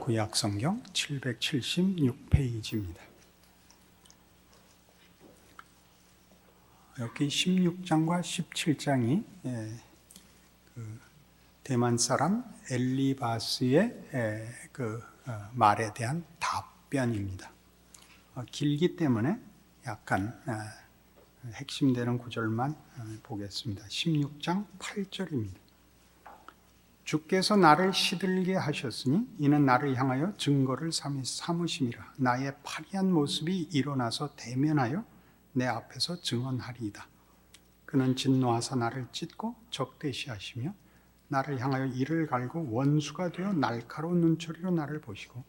구약성경 776페이지입니다. 여기 16장과 17장이 대만 사람 엘리바스의 말에 대한 답변입니다. 길기 때문에 약간 핵심되는 구절만 보겠습니다. 16장 8절입니다. 주께서 나를 시들게 하셨으니 이는 나를 향하여 증거를 삼으심이라. 나의 파리한 모습이 일어나서 대면하여 내 앞에서 증언하리이다. 그는 진노하사 나를 찢고 적대시하시며 나를 향하여 이를 갈고 원수가 되어 날카로운 눈초리로 나를 보시고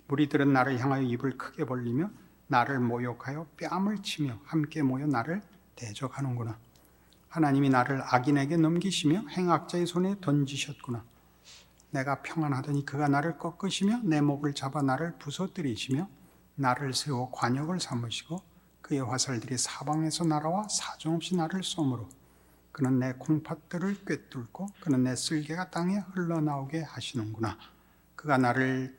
무리들은 나를 향하여 입을 크게 벌리며 나를 모욕하여 뺨을 치며 함께 모여 나를 대적하는구나. 하나님이 나를 악인에게 넘기시며 행악자의 손에 던지셨구나. 내가 평안하더니 그가 나를 꺾으시며 내 목을 잡아 나를 부서뜨리시며 나를 세워 관역을 삼으시고 그의 화살들이 사방에서 날아와 사정없이 나를 쏘므로 그는 내 콩팥들을 꿰뚫고 그는 내 쓸개가 땅에 흘러나오게 하시는구나. 그가 나를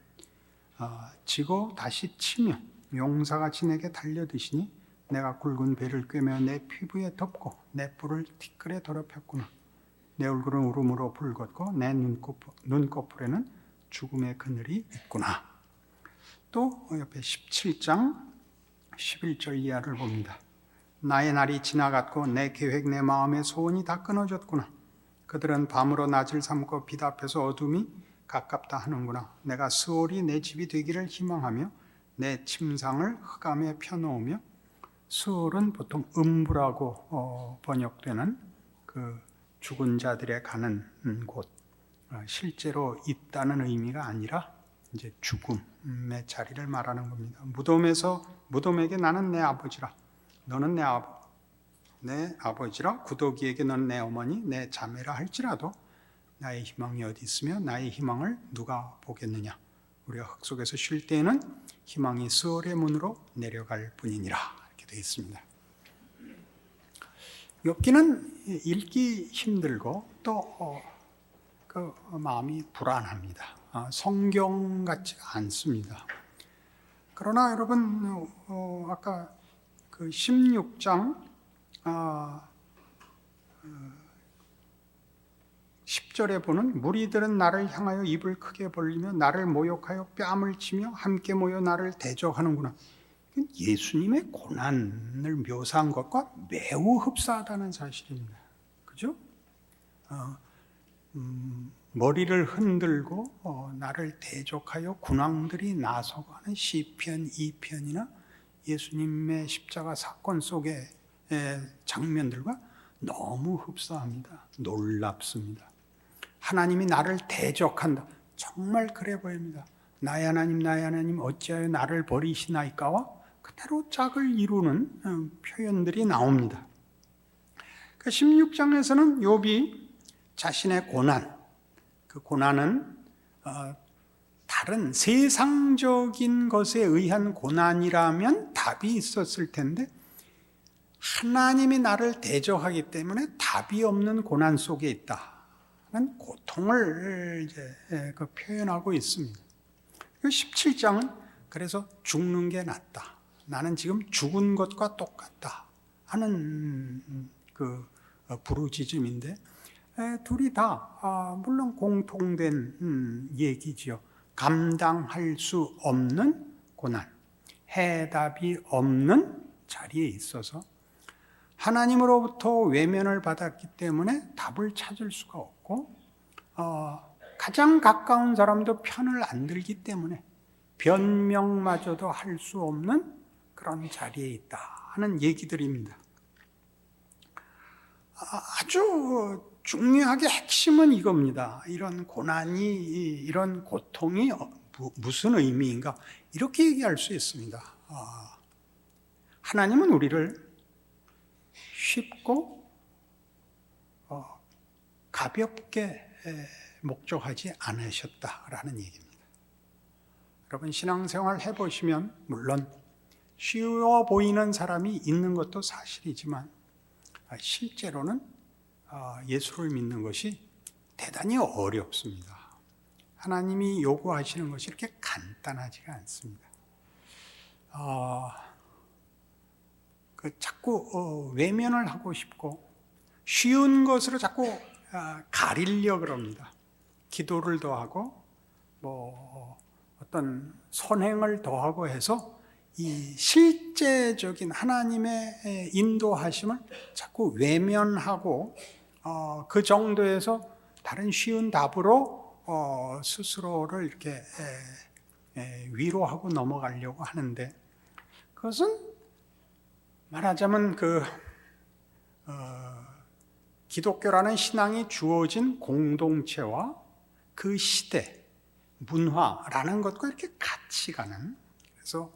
치고 다시 치며 용사같이 내게 달려드시니 내가 굵은 배를 꿰며 내 피부에 덮고 내 뿔을 티끌에 더럽혔구나. 내 얼굴은 울음으로 붉었고 내 눈꺼풀에는 죽음의 그늘이 있구나. 또 옆에 17장 11절 이하를 봅니다. 나의 날이 지나갔고 내 계획 내 마음의 소원이 다 끊어졌구나. 그들은 밤으로 낮을 삼고 빛 앞에서 어둠이 가깝다 하는구나. 내가 스올이 내 집이 되기를 희망하며 내 침상을 흑암에 펴놓으며 스올은 보통 음부라고 번역되는 그 죽은 자들의 가는 곳, 실제로 있다는 의미가 아니라 이제 죽음의 자리를 말하는 겁니다. 무덤에게 나는 내 아버지라, 너는 내 아버지라, 구더기에게 너는 내 어머니, 내 자매라 할지라도 나의 희망이 어디 있으며 나의 희망을 누가 보겠느냐. 우리가 흙 속에서 쉴 때에는 희망이 스올의 문으로 내려갈 뿐이니라. 되어 있습니다. 욥기는 읽기 힘들고 또 그 마음이 불안합니다. 성경 같지 않습니다. 그러나 여러분 아까 그 16장 10절에 보는 무리들은 나를 향하여 입을 크게 벌리며 나를 모욕하여 뺨을 치며 함께 모여 나를 대적하는구나. 예수님의 고난을 묘사한 것과 매우 흡사하다는 사실입니다. 그죠? 머리를 흔들고 나를 대적하여 군왕들이 나서고 하는 시편 2편이나 예수님의 십자가 사건 속의 장면들과 너무 흡사합니다. 놀랍습니다. 하나님이 나를 대적한다. 정말 그래 보입니다. 나의 하나님 어찌하여 나를 버리시나이까와 그대로 짝을 이루는 표현들이 나옵니다. 16장에서는 욥이 자신의 고난, 그 고난은 다른 세상적인 것에 의한 고난이라면 답이 있었을 텐데 하나님이 나를 대적하기 때문에 답이 없는 고난 속에 있다는 고통을 이제 표현하고 있습니다. 17장은 그래서 죽는 게 낫다. 나는 지금 죽은 것과 똑같다 하는 그 부르짖음인데 둘이 다 물론 공통된 얘기지요. 감당할 수 없는 고난, 해답이 없는 자리에 있어서 하나님으로부터 외면을 받았기 때문에 답을 찾을 수가 없고 가장 가까운 사람도 편을 안 들기 때문에 변명마저도 할 수 없는 그런 자리에 있다 하는 얘기들입니다. 아주 중요하게 핵심은 이겁니다. 이런 고난이, 이런 고통이 무슨 의미인가? 이렇게 얘기할 수 있습니다. 하나님은 우리를 쉽고 가볍게 목적하지 않으셨다라는 얘기입니다. 여러분 신앙생활 해보시면 물론 쉬워 보이는 사람이 있는 것도 사실이지만 실제로는 예수를 믿는 것이 대단히 어렵습니다. 하나님이 요구하시는 것이 이렇게 간단하지가 않습니다. 자꾸 외면을 하고 싶고 쉬운 것으로 자꾸 가리려 그럽니다. 기도를 더하고 어떤 선행을 더하고 해서 이 실제적인 하나님의 인도하심을 자꾸 외면하고 그 정도에서 다른 쉬운 답으로 스스로를 이렇게 위로하고 넘어가려고 하는데, 그것은 말하자면 기독교라는 신앙이 주어진 공동체와 그 시대, 문화라는 것과 이렇게 같이 가는, 그래서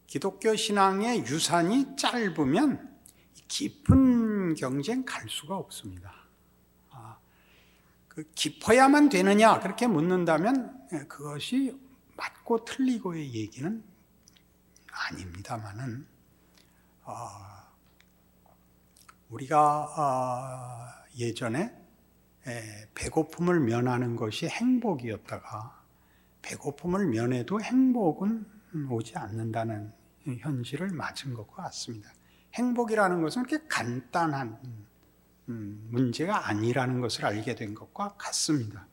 기독교 신앙의 유산이 짧으면 깊은 경쟁 갈 수가 없습니다. 깊어야만 되느냐 그렇게 묻는다면 그것이 맞고 틀리고의 얘기는 아닙니다만은, 우리가 예전에 배고픔을 면하는 것이 행복이었다가 배고픔을 면해도 행복은 오지 않는다는 현실을 맞은 것과 같습니다. 행복이라는 것은 그렇게 간단한 문제가 아니라는 것을 알게 된 것과 같습니다.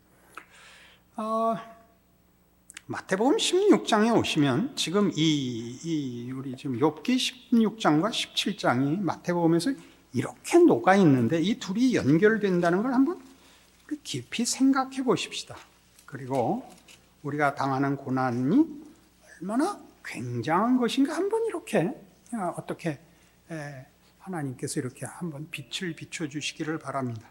마태복음 16장에 오시면 지금 우리 지금 욥기 16장과 17장이 마태복음에서 이렇게 녹아 있는데 이 둘이 연결된다는 걸 한번 깊이 생각해 보십시다. 그리고 우리가 당하는 고난이 얼마나 굉장한 것인가 한번 이렇게 어떻게 하나님께서 이렇게 한번 빛을 비춰주시기를 바랍니다.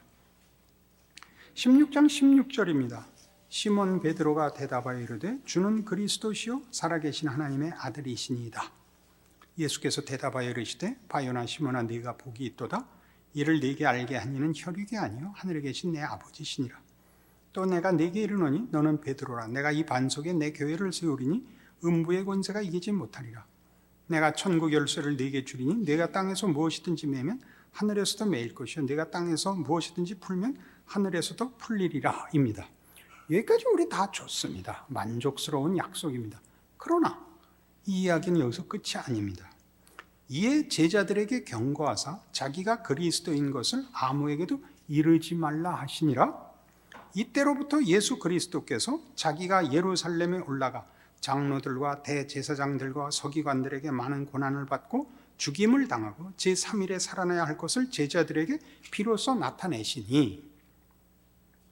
16장 16절입니다. 시몬 베드로가 대답하여 이르되 주는 그리스도시요 살아계신 하나님의 아들이시니이다. 예수께서 대답하여 이르시되 바요나 시몬아 네가 복이 있도다. 이를 네게 알게 한 이는 혈육이 아니요 하늘에 계신 내 아버지시니라. 또 내가 네게 이르노니 너는 베드로라. 내가 이 반석에 내 교회를 세우리니 음부의 권세가 이기지 못하리라. 내가 천국 열쇠를 네게 주리니 네가 땅에서 무엇이든지 매면 하늘에서도 매일 것이요 네가 땅에서 무엇이든지 풀면 하늘에서도 풀리리라 입니다. 여기까지 우리 다 좋습니다. 만족스러운 약속입니다. 그러나 이 이야기는 여기서 끝이 아닙니다. 이에 제자들에게 경고하사 자기가 그리스도인 것을 아무에게도 이르지 말라 하시니라. 이때로부터 예수 그리스도께서 자기가 예루살렘에 올라가 장로들과 대제사장들과 서기관들에게 많은 고난을 받고 죽임을 당하고 제3일에 살아나야 할 것을 제자들에게 비로소 나타내시니,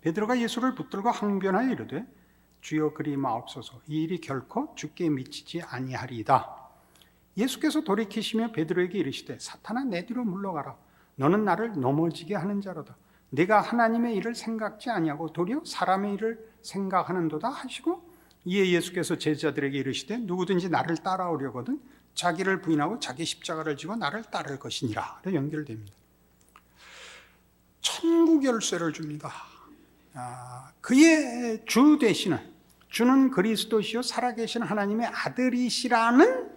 베드로가 예수를 붙들고 항변하여 이르되 주여 그리 마옵소서, 이 일이 결코 주께 미치지 아니하리이다. 예수께서 돌이키시며 베드로에게 이르시되 사탄아 내 뒤로 물러가라. 너는 나를 넘어지게 하는 자로다. 네가 하나님의 일을 생각지 아니하고 도리어 사람의 일을 생각하는도다 하시고, 이에 예수께서 제자들에게 이르시되 누구든지 나를 따라오려거든 자기를 부인하고 자기 십자가를 지고 나를 따를 것이니라. 연결됩니다. 천국 열쇠를 줍니다. 그의 주 되시는, 주는 그리스도시요 살아계신 하나님의 아들이시라는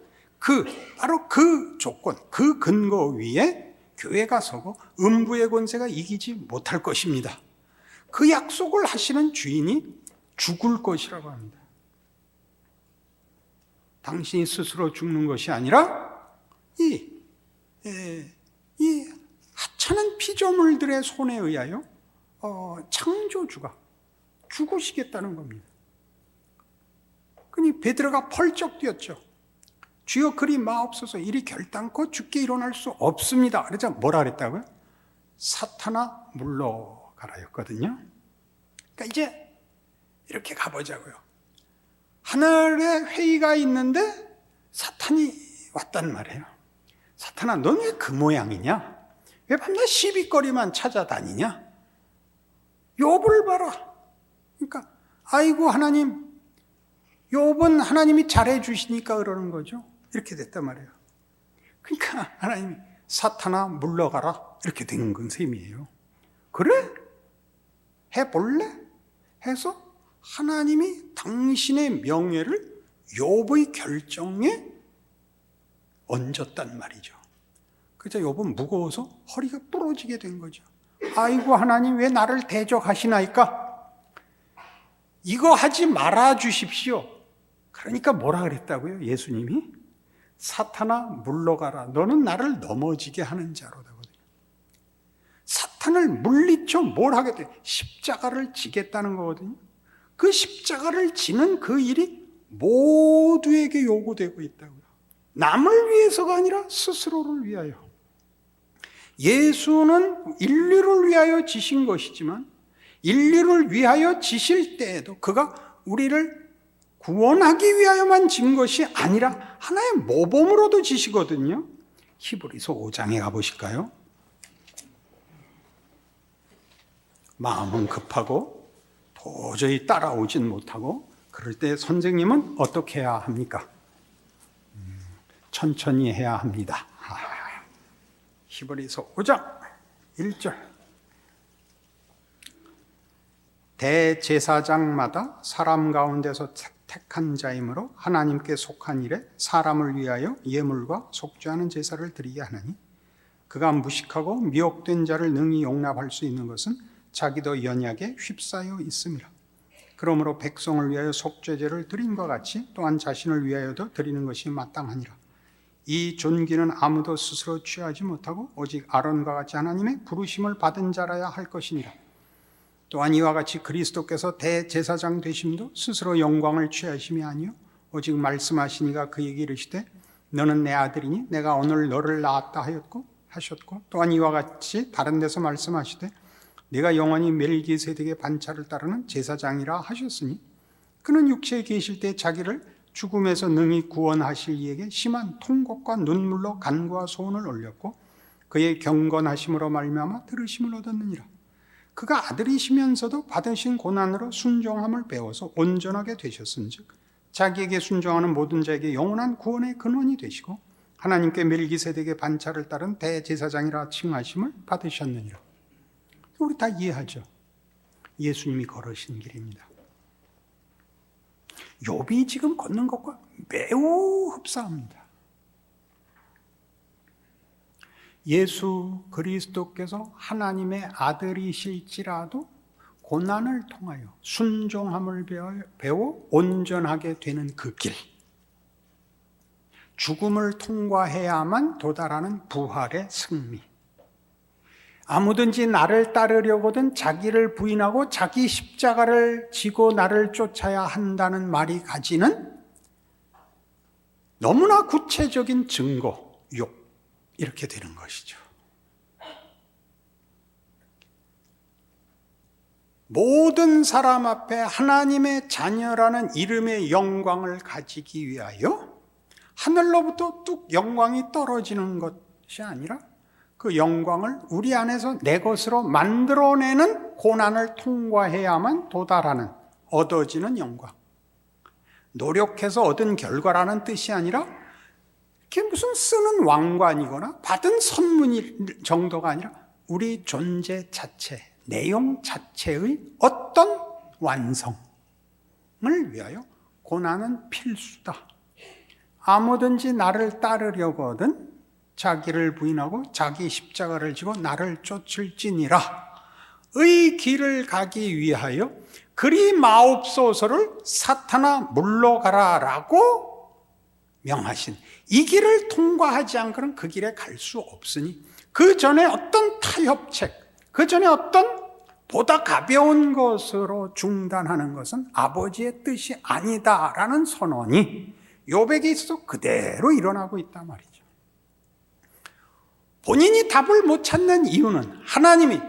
바로 그 조건, 그 근거 위에 교회가 서고 음부의 권세가 이기지 못할 것입니다. 그 약속을 하시는 주인이 죽을 것이라고 합니다. 당신이 스스로 죽는 것이 아니라 이 하찮은 피조물들의 손에 의하여 창조주가 죽으시겠다는 겁니다. 그러니 베드로가 펄쩍 뛰었죠. 주여 그리 마옵소서, 이리 결단코 죽게 일어날 수 없습니다. 그래서 뭐라 그랬다고요? 사탄아 물러가라였거든요. 그러니까 이제 이렇게 가보자고요. 하늘에 회의가 있는데 사탄이 왔단 말이에요. 사탄아, 넌 왜 그 모양이냐? 왜 밤낮 시비거리만 찾아다니냐? 욥을 봐라. 그러니까 아이고 하나님, 욥은 하나님이 잘해주시니까 그러는 거죠. 이렇게 됐단 말이에요. 그러니까 하나님이 사탄아 물러가라 이렇게 된 건 셈이에요. 그래? 해볼래? 해서 하나님이 당신의 명예를 욥의 결정에 얹었단 말이죠. 그래서 욥은 무거워서 허리가 부러지게 된 거죠. 아이고 하나님 왜 나를 대적하시나이까? 이거 하지 말아 주십시오. 그러니까 뭐라 그랬다고요? 예수님이? 사탄아 물러가라. 너는 나를 넘어지게 하는 자로다. 사탄을 물리쳐 뭘 하겠대? 십자가를 지겠다는 거거든요. 그 십자가를 지는 그 일이 모두에게 요구되고 있다고요. 남을 위해서가 아니라 스스로를 위하여. 예수는 인류를 위하여 지신 것이지만 인류를 위하여 지실 때에도 그가 우리를 구원하기 위하여만 진 것이 아니라 하나의 모범으로도 지시거든요. 히브리서 5장에 가보실까요? 마음은 급하고 도저히 따라오진 못하고 그럴 때 선생님은 어떻게 해야 합니까? 천천히 해야 합니다. 히브리서 5장 1절 대제사장마다 사람 가운데서 택한 자이므로 하나님께 속한 일에 사람을 위하여 예물과 속죄하는 제사를 드리게 하나니 그가 무식하고 미혹된 자를 능히 용납할 수 있는 것은 자기도 연약에 휩싸여 있음이라. 그러므로 백성을 위하여 속죄제를 드림과 같이 또한 자신을 위하여도 드리는 것이 마땅하니라. 이 존귀는 아무도 스스로 취하지 못하고 오직 아론과 같이 하나님의 부르심을 받은 자라야 할 것이니라. 또한 이와 같이 그리스도께서 대제사장 되심도 스스로 영광을 취하심이 아니요 오직 말씀하시니가 그에게 이르시되 너는 내 아들이니 내가 오늘 너를 낳았다 하셨고 또한 이와 같이 다른 데서 말씀하시되 네가 영원히 멜기세덱의 반차를 따르는 제사장이라 하셨으니 그는 육체에 계실 때 자기를 죽음에서 능히 구원하실 이에게 심한 통곡과 눈물로 간구와 소원을 올렸고 그의 경건하심으로 말미암아 들으심을 얻었느니라. 그가 아들이시면서도 받으신 고난으로 순종함을 배워서 온전하게 되셨은즉 자기에게 순종하는 모든 자에게 영원한 구원의 근원이 되시고 하나님께 멜기세덱의 반차를 따른 대제사장이라 칭하심을 받으셨느니라. 우리 다 이해하죠? 예수님이 걸으신 길입니다. 욥이 지금 걷는 것과 매우 흡사합니다. 예수 그리스도께서 하나님의 아들이실지라도 고난을 통하여 순종함을 배워 온전하게 되는 그 길, 죽음을 통과해야만 도달하는 부활의 승리, 아무든지 나를 따르려거든 자기를 부인하고 자기 십자가를 지고 나를 쫓아야 한다는 말이 가지는 너무나 구체적인 증거, 이렇게 되는 것이죠. 모든 사람 앞에 하나님의 자녀라는 이름의 영광을 가지기 위하여 하늘로부터 뚝 영광이 떨어지는 것이 아니라 그 영광을 우리 안에서 내 것으로 만들어내는 고난을 통과해야만 도달하는, 얻어지는 영광. 노력해서 얻은 결과라는 뜻이 아니라 이게 무슨 쓰는 왕관이거나 받은 선물 정도가 아니라 우리 존재 자체, 내용 자체의 어떤 완성을 위하여 고난은 필수다. 아무든지 나를 따르려거든 자기를 부인하고 자기 십자가를 지고 나를 쫓을지니라 의 길을 가기 위하여 그리 마옵소서를 사탄아 물러가라 라고 명하신 이 길을 통과하지 않고는 그 길에 갈 수 없으니 그 전에 어떤 타협책, 그 전에 어떤 보다 가벼운 것으로 중단하는 것은 아버지의 뜻이 아니다라는 선언이 욥에게 있어서 그대로 일어나고 있단 말이죠. 본인이 답을 못 찾는 이유는 하나님이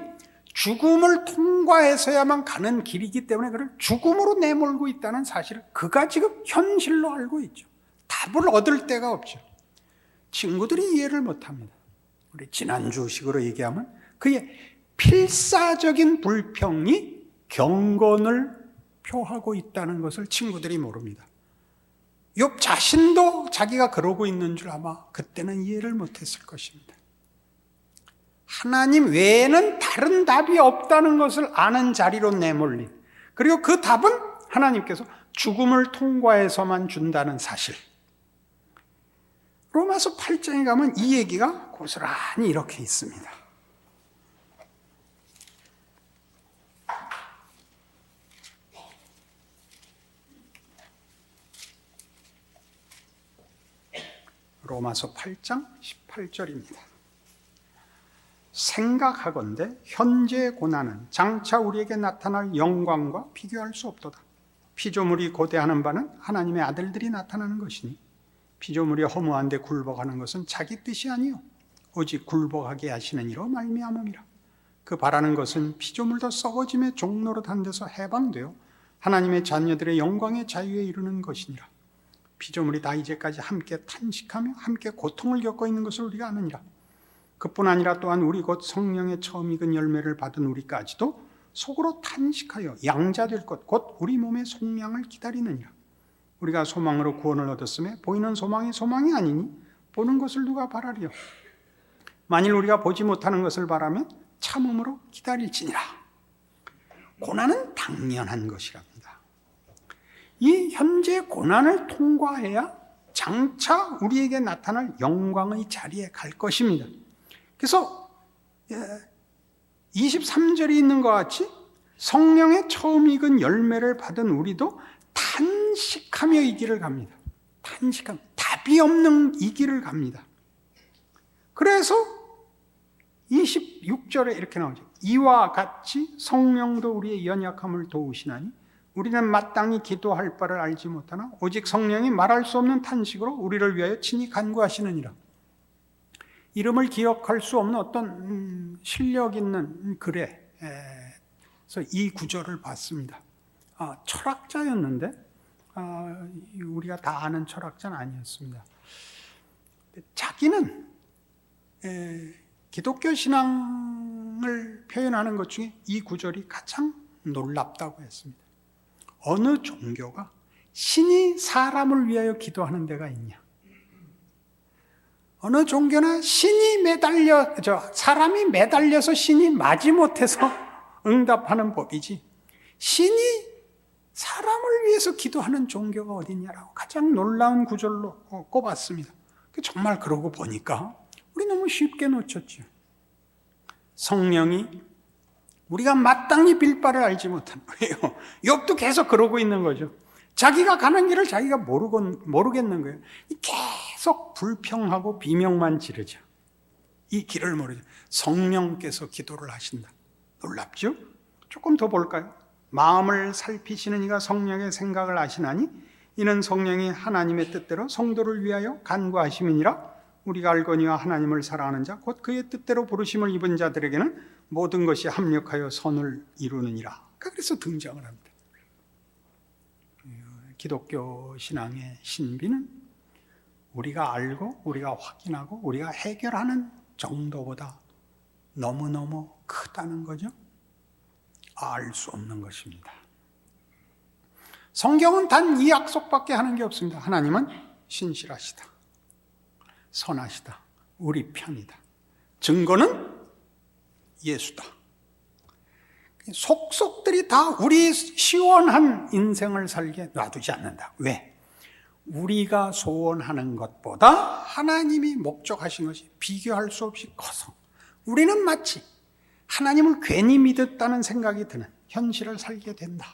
죽음을 통과해서야만 가는 길이기 때문에 그를 죽음으로 내몰고 있다는 사실을 그가 지금 현실로 알고 있죠. 답을 얻을 데가 없죠. 친구들이 이해를 못합니다. 우리 지난주식으로 얘기하면 그의 필사적인 불평이 경건을 표하고 있다는 것을 친구들이 모릅니다. 욥 자신도 자기가 그러고 있는 줄 아마 그때는 이해를 못했을 것입니다. 하나님 외에는 다른 답이 없다는 것을 아는 자리로 내몰린, 그리고 그 답은 하나님께서 죽음을 통과해서만 준다는 사실. 로마서 8장에 가면 이 얘기가 고스란히 이렇게 있습니다. 로마서 8장 18절입니다. 생각하건대 현재의 고난은 장차 우리에게 나타날 영광과 비교할 수 없도다. 피조물이 고대하는 바는 하나님의 아들들이 나타나는 것이니 피조물이 허무한 데 굴복하는 것은 자기 뜻이 아니요 오직 굴복하게 하시는 이로 말미암음이라. 그 바라는 것은 피조물도 썩어짐의 종노릇한 데서 해방되어 하나님의 자녀들의 영광의 자유에 이르는 것이니라. 피조물이 다 이제까지 함께 탄식하며 함께 고통을 겪고 있는 것을 우리가 아느니라. 그뿐 아니라 또한 우리 곧 성령의 처음 익은 열매를 받은 우리까지도 속으로 탄식하여 양자될 것 곧 우리 몸의 속량을 기다리느니라. 우리가 소망으로 구원을 얻었음에 보이는 소망이 소망이 아니니 보는 것을 누가 바라리요. 만일 우리가 보지 못하는 것을 바라면 참음으로 기다릴지니라. 고난은 당연한 것이랍니다. 이 현재 고난을 통과해야 장차 우리에게 나타날 영광의 자리에 갈 것입니다. 그래서 23절이 있는 것 같이 성령의 처음 익은 열매를 받은 우리도 탄식하며 이 길을 갑니다. 탄식하며 답이 없는 이 길을 갑니다. 그래서 26절에 이렇게 나오죠. 이와 같이 성령도 우리의 연약함을 도우시나니 우리는 마땅히 기도할 바를 알지 못하나 오직 성령이 말할 수 없는 탄식으로 우리를 위하여 친히 간구하시느니라. 이름을 기억할 수 없는 어떤 실력 있는 글에서 이 구절을 봤습니다. 철학자였는데 우리가 다 아는 철학자는 아니었습니다. 자기는 기독교 신앙을 표현하는 것 중에 이 구절이 가장 놀랍다고 했습니다. 어느 종교가 신이 사람을 위하여 기도하는 데가 있냐? 어느 종교나 사람이 매달려서 신이 마지못해서 응답하는 법이지 신이 사람을 위해서 기도하는 종교가 어딨냐라고 가장 놀라운 구절로 꼽았습니다. 정말 그러고 보니까 우리 너무 쉽게 놓쳤죠. 성령이 우리가 마땅히 빌 바를 알지 못하는 거예요. 욥도 계속 그러고 있는 거죠. 자기가 가는 길을 자기가 모르겠는 거예요. 계속 불평하고 비명만 지르죠. 이 길을 모르죠. 성령께서 기도를 하신다. 놀랍죠? 조금 더 볼까요? 마음을 살피시는 이가 성령의 생각을 아시나니 이는 성령이 하나님의 뜻대로 성도를 위하여 간구하심이니라. 우리가 알거니와 하나님을 사랑하는 자 곧 그의 뜻대로 부르심을 입은 자들에게는 모든 것이 합력하여 선을 이루느니라. 그래서 등장을 합니다. 기독교 신앙의 신비는 우리가 알고 우리가 확인하고 우리가 해결하는 정도보다 너무너무 크다는 거죠. 알 수 없는 것입니다. 성경은 단 이 약속밖에 하는 게 없습니다. 하나님은 신실하시다. 선하시다. 우리 편이다. 증거는 예수다. 속속들이 다 우리 시원한 인생을 살게 놔두지 않는다. 왜? 우리가 소원하는 것보다 하나님이 목적하신 것이 비교할 수 없이 커서 우리는 마치 하나님을 괜히 믿었다는 생각이 드는 현실을 살게 된다.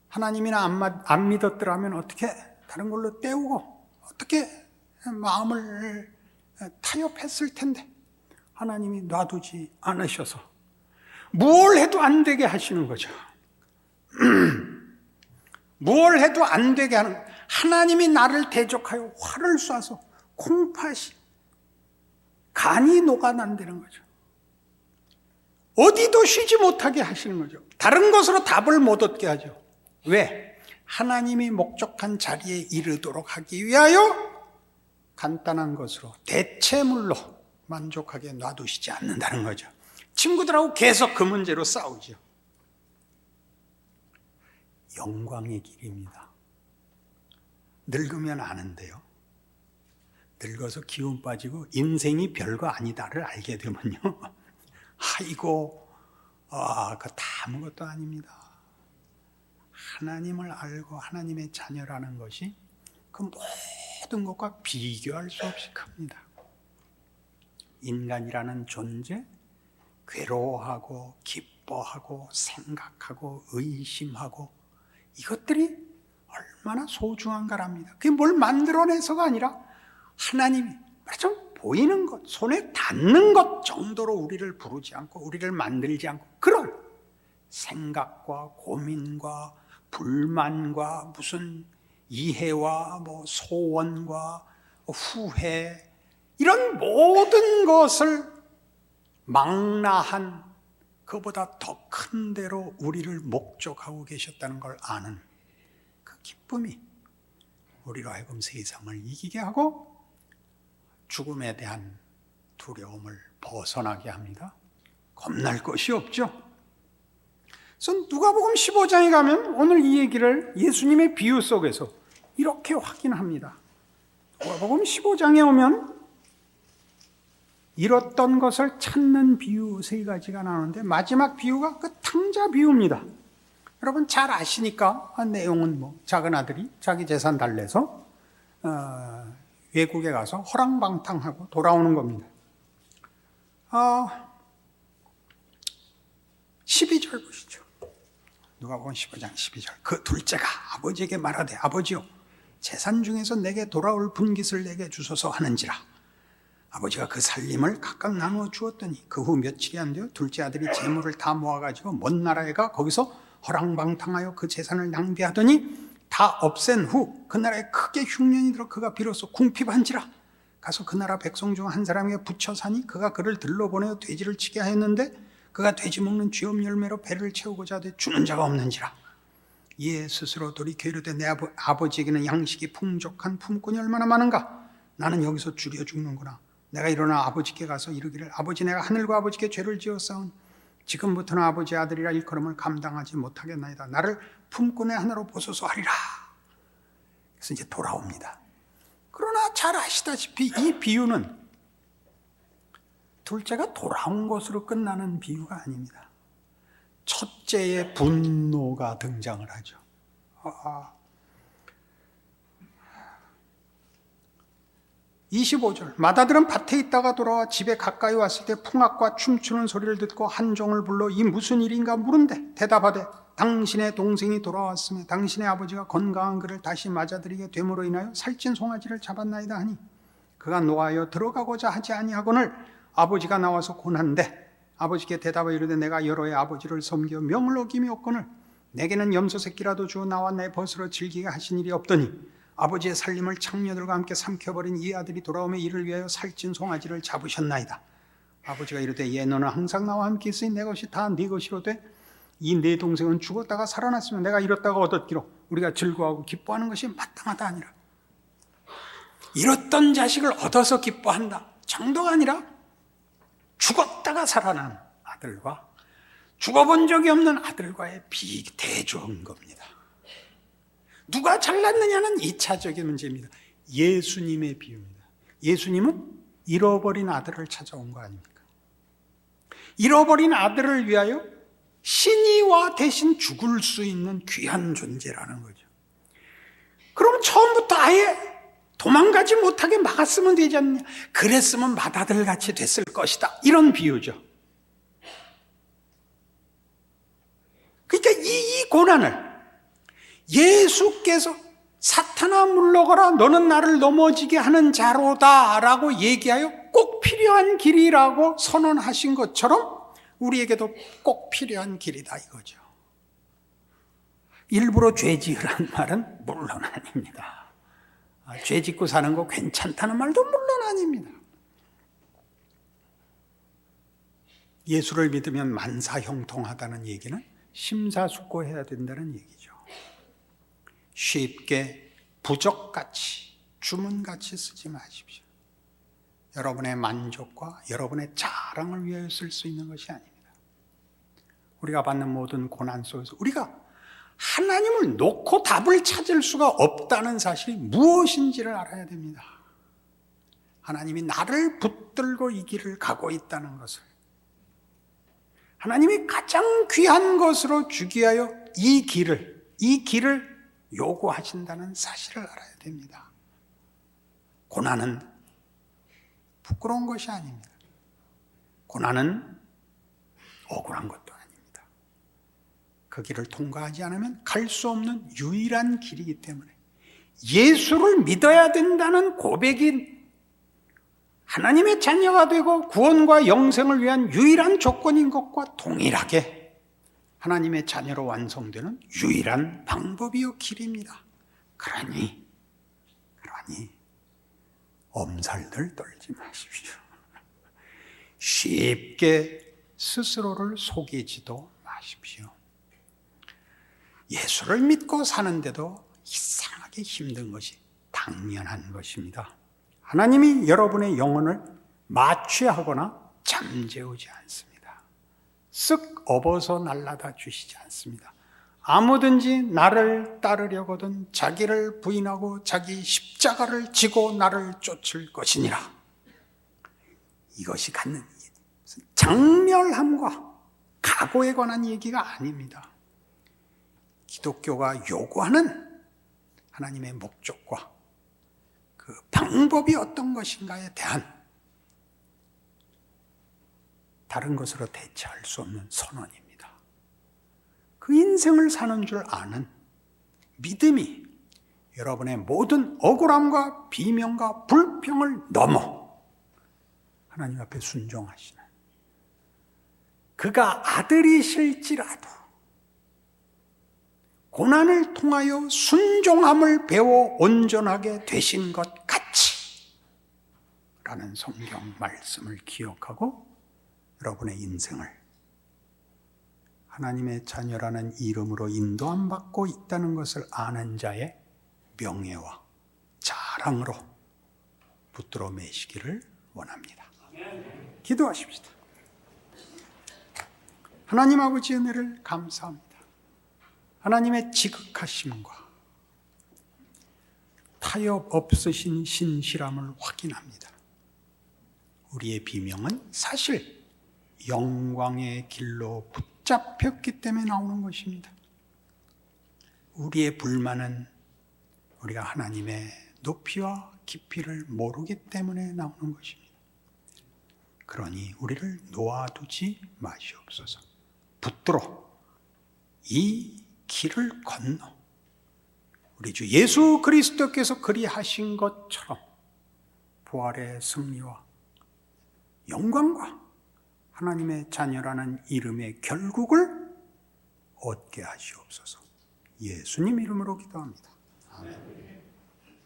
하나님이나 안 믿었더라면 어떻게 다른 걸로 때우고 어떻게 마음을 타협했을 텐데 하나님이 놔두지 않으셔서 뭘 해도 안 되게 하시는 거죠. 뭘 해도 안 되게 하는, 하나님이 나를 대적하여 화를 쏴서 콩팥이 간이 녹아난다는 거죠. 어디도 쉬지 못하게 하시는 거죠. 다른 것으로 답을 못 얻게 하죠. 왜? 하나님이 목적한 자리에 이르도록 하기 위하여 간단한 것으로 대체물로 만족하게 놔두시지 않는다는 거죠. 친구들하고 계속 그 문제로 싸우죠. 영광의 길입니다. 늙으면 아는데요. 늙어서 기운 빠지고 인생이 별거 아니다를 알게 되면요. 아이고, 그거 다 아무것도 아닙니다. 하나님을 알고 하나님의 자녀라는 것이 그 모든 것과 비교할 수 없이 큽니다. 인간이라는 존재, 괴로워하고 기뻐하고 생각하고 의심하고 이것들이 얼마나 소중한가랍니다. 그게 뭘 만들어내서가 아니라 하나님이 좀 보이는 것, 손에 닿는 것 정도로 우리를 부르지 않고 우리를 만들지 않고 그런 생각과 고민과 불만과 무슨 이해와 소원과 후회 이런 모든 것을 망라한 그보다 더 큰 대로 우리를 목적하고 계셨다는 걸 아는 그 기쁨이 우리로 하여금 세상을 이기게 하고 죽음에 대한 두려움을 벗어나게 합니다. 겁날 것이 없죠. 그래서 누가복음 15장에 가면 오늘 이 얘기를 예수님의 비유 속에서 이렇게 확인합니다. 누가복음 15장에 오면 잃었던 것을 찾는 비유 3가지가 나오는데 마지막 비유가 그 탕자 비유입니다. 여러분 잘 아시니까 내용은 작은 아들이 자기 재산 달래서 외국에 가서 허랑방탕하고 돌아오는 겁니다. 12절 보시죠. 누가복음 15장 12절. 그 둘째가 아버지에게 말하되 아버지요 재산 중에서 내게 돌아올 분깃을 내게 주소서 하는지라. 아버지가 그 살림을 각각 나누어 주었더니 그 후 며칠이 안 되어 둘째 아들이 재물을 다 모아가지고 먼 나라에 가 거기서 허랑방탕하여 그 재산을 낭비하더니 다 없앤 후 그 나라에 크게 흉년이 들어 그가 비로소 궁핍한지라. 가서 그 나라 백성 중 한 사람에게 붙여 사니 그가 그를 들러보내어 돼지를 치게 하였는데 그가 돼지 먹는 쥐엄 열매로 배를 채우고자 하되 주는 자가 없는지라. 이에 스스로 돌이켜 이르되 내 아버지에게는 양식이 풍족한 품꾼이 얼마나 많은가. 나는 여기서 줄여 죽는구나. 내가 일어나 아버지께 가서 이르기를 아버지 내가 하늘과 아버지께 죄를 지었사오니 지금부터는 아버지의 아들이라 일컬음을 감당하지 못하겠나이다. 나를 품꾼의 하나로 보소서 하리라. 그래서 이제 돌아옵니다. 그러나 잘 아시다시피 이 비유는 둘째가 돌아온 것으로 끝나는 비유가 아닙니다. 첫째의 분노가 등장을 하죠. 25절 맏아들은 밭에 있다가 돌아와 집에 가까이 왔을 때 풍악과 춤추는 소리를 듣고 한 종을 불러 이 무슨 일인가 물은데 대답하되 당신의 동생이 돌아왔으며 당신의 아버지가 건강한 그를 다시 맞아들이게 됨으로 인하여 살찐 송아지를 잡았나이다 하니 그가 노하여 들어가고자 하지 아니하거늘 아버지가 나와서 고난데 아버지께 대답하여 이르되 내가 여러 해 아버지를 섬겨 명을 어김이 없거늘 내게는 염소 새끼라도 주어 나와 내 벗으로 즐기게 하신 일이 없더니 아버지의 살림을 창녀들과 함께 삼켜버린 이 아들이 돌아오며 이를 위하여 살찐 송아지를 잡으셨나이다. 아버지가 이르되 예 너는 항상 나와 함께 있으니 내 것이 다 네 것이로되 이 네 동생은 죽었다가 살아났으면 내가 잃었다가 얻었기로 우리가 즐거워하고 기뻐하는 것이 마땅하다 아니라. 잃었던 자식을 얻어서 기뻐한다 정도가 아니라 죽었다가 살아난 아들과 죽어본 적이 없는 아들과의 비대조인 겁니다. 누가 잘났느냐는 2차적인 문제입니다. 예수님의 비유입니다. 예수님은 잃어버린 아들을 찾아온 거 아닙니까? 잃어버린 아들을 위하여 신이와 대신 죽을 수 있는 귀한 존재라는 거죠. 그럼 처음부터 아예 도망가지 못하게 막았으면 되지 않느냐. 그랬으면 맏아들같이 됐을 것이다. 이런 비유죠. 그러니까 이 고난을 예수께서 사탄아 물러가라 너는 나를 넘어지게 하는 자로다 라고 얘기하여 꼭 필요한 길이라고 선언하신 것처럼 우리에게도 꼭 필요한 길이다 이거죠. 일부러 죄 지으라는 말은 물론 아닙니다. 죄 짓고 사는 거 괜찮다는 말도 물론 아닙니다. 예수를 믿으면 만사형통하다는 얘기는 심사숙고해야 된다는 얘기죠. 쉽게 부적같이 주문같이 쓰지 마십시오. 여러분의 만족과 여러분의 자랑을 위하여 쓸 수 있는 것이 아닙니다. 우리가 받는 모든 고난 속에서 우리가 하나님을 놓고 답을 찾을 수가 없다는 사실이 무엇인지를 알아야 됩니다. 하나님이 나를 붙들고 이 길을 가고 있다는 것을, 하나님이 가장 귀한 것으로 주기 위하여 이 길을 요구하신다는 사실을 알아야 됩니다. 고난은 부끄러운 것이 아닙니다. 고난은 억울한 것도 아닙니다. 그 길을 통과하지 않으면 갈 수 없는 유일한 길이기 때문에 예수를 믿어야 된다는 고백이 하나님의 자녀가 되고 구원과 영생을 위한 유일한 조건인 것과 동일하게 하나님의 자녀로 완성되는 유일한 방법이요 길입니다. 그러니 엄살들 떨지 마십시오. 쉽게 스스로를 속이지도 마십시오. 예수를 믿고 사는데도 이상하게 힘든 것이 당연한 것입니다. 하나님이 여러분의 영혼을 마취하거나 잠재우지 않습니다. 쓱 업어서 날라다 주시지 않습니다. 아무든지 나를 따르려거든 자기를 부인하고 자기 십자가를 지고 나를 쫓을 것이니라. 이것이 갖는 장멸함과 각오에 관한 얘기가 아닙니다. 기독교가 요구하는 하나님의 목적과 그 방법이 어떤 것인가에 대한 다른 것으로 대체할 수 없는 선언입니다. 그 인생을 사는 줄 아는 믿음이 여러분의 모든 억울함과 비명과 불평을 넘어 하나님 앞에 순종하시는, 그가 아들이실지라도 고난을 통하여 순종함을 배워 온전하게 되신 것 같이 라는 성경 말씀을 기억하고 여러분의 인생을 하나님의 자녀라는 이름으로 인도함 받고 있다는 것을 아는 자의 명예와 자랑으로 붙들어 매시기를 원합니다. 기도하십시다. 하나님 아버지의 은혜를 감사합니다. 하나님의 지극하심과 타협 없으신 신실함을 확인합니다. 우리의 비명은 사실 영광의 길로 붙잡혔기 때문에 나오는 것입니다. 우리의 불만은 우리가 하나님의 높이와 깊이를 모르기 때문에 나오는 것입니다. 그러니 우리를 놓아두지 마시옵소서. 붙들어 이 길을 건너 우리 주 예수 그리스도께서 그리하신 것처럼 부활의 승리와 영광과 하나님의 자녀라는 이름의 결국을 얻게 하시옵소서. 예수님 이름으로 기도합니다. 아멘.